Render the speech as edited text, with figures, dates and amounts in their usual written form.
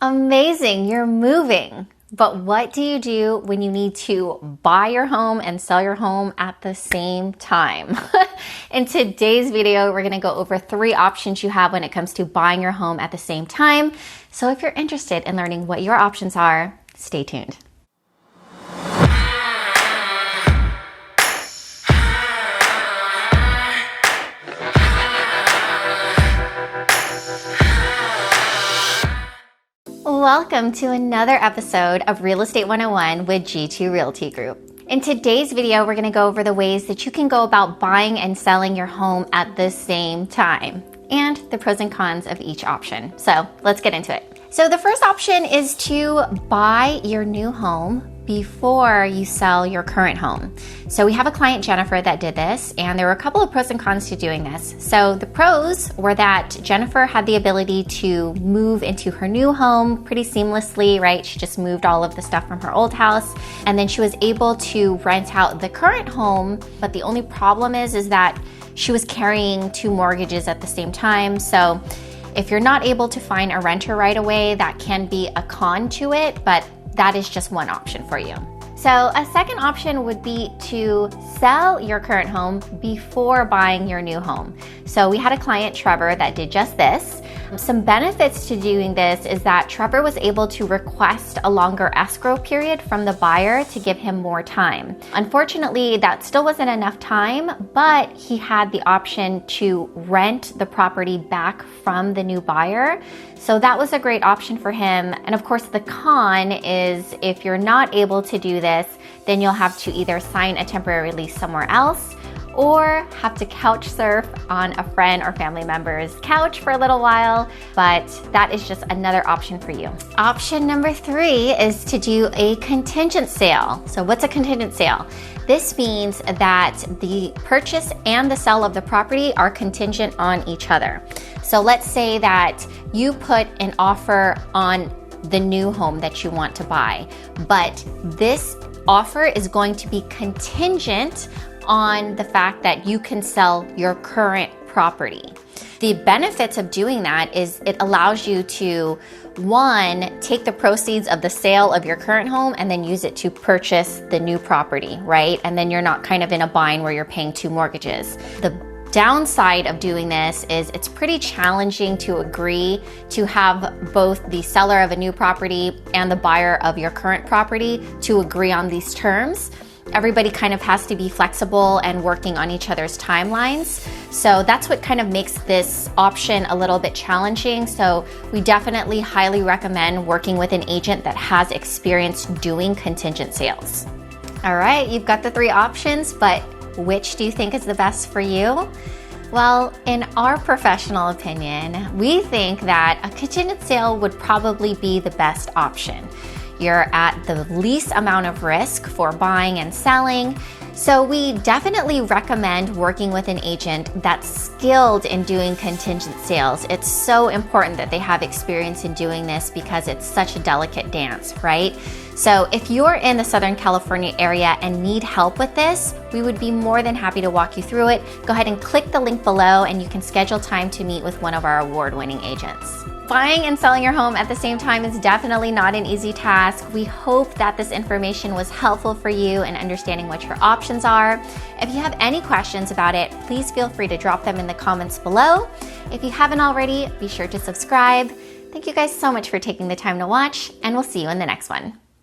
Amazing, you're moving. But what do you do when you need to buy your home and sell your home at the same time? In today's video, we're gonna go over 3 options you have when it comes to buying your home at the same time. So if you're interested in learning what your options are, stay tuned. Welcome to another episode of Real Estate 101 with G2 Realty Group. In today's video, we're going to go over the ways that you can go about buying and selling your home at the same time and the pros and cons of each option. So let's get into it. So the first option is to buy your new home before you sell your current home. So we have a client, Jennifer, that did this, and there were a couple of pros and cons to doing this. So the pros were that Jennifer had the ability to move into her new home pretty seamlessly, right? She just moved all of the stuff from her old house, and then she was able to rent out the current home. But the only problem is that she was carrying 2 mortgages at the same time. So if you're not able to find a renter right away, that can be a con to it, but that is just one option for you. So a second option would be to sell your current home before buying your new home. So we had a client, Trevor, that did just this. Some benefits to doing this is that Trevor was able to request a longer escrow period from the buyer to give him more time. Unfortunately, that still wasn't enough time, but he had the option to rent the property back from the new buyer. So that was a great option for him. And of course, the con is if you're not able to do this, then you'll have to either sign a temporary lease somewhere else or have to couch surf on a friend or family member's couch for a little while, but that is just another option for you. Option number 3 is to do a contingent sale. So what's a contingent sale? This means that the purchase and the sale of the property are contingent on each other. So let's say that you put an offer on the new home that you want to buy, but this offer is going to be contingent on the fact that you can sell your current property. The benefits of doing that is it allows you to, 1, take the proceeds of the sale of your current home and then use it to purchase the new property, right? And then you're not kind of in a bind where you're paying 2 mortgages. The downside of doing this is it's pretty challenging to agree to have both the seller of a new property and the buyer of your current property to agree on these terms. Everybody kind of has to be flexible and working on each other's timelines. So that's what kind of makes this option a little bit challenging. So we definitely highly recommend working with an agent that has experience doing contingent sales. All right, you've got the 3 options, but which do you think is the best for you? Well, in our professional opinion, we think that a contingent sale would probably be the best option. You're at the least amount of risk for buying and selling. So we definitely recommend working with an agent that's skilled in doing contingent sales. It's so important that they have experience in doing this because it's such a delicate dance, right? So if you're in the Southern California area and need help with this, we would be more than happy to walk you through it. Go ahead and click the link below and you can schedule time to meet with one of our award-winning agents. Buying and selling your home at the same time is definitely not an easy task. We hope that this information was helpful for you in understanding what your options are. If you have any questions about it, please feel free to drop them in the comments below. If you haven't already, be sure to subscribe. Thank you guys so much for taking the time to watch, and we'll see you in the next one.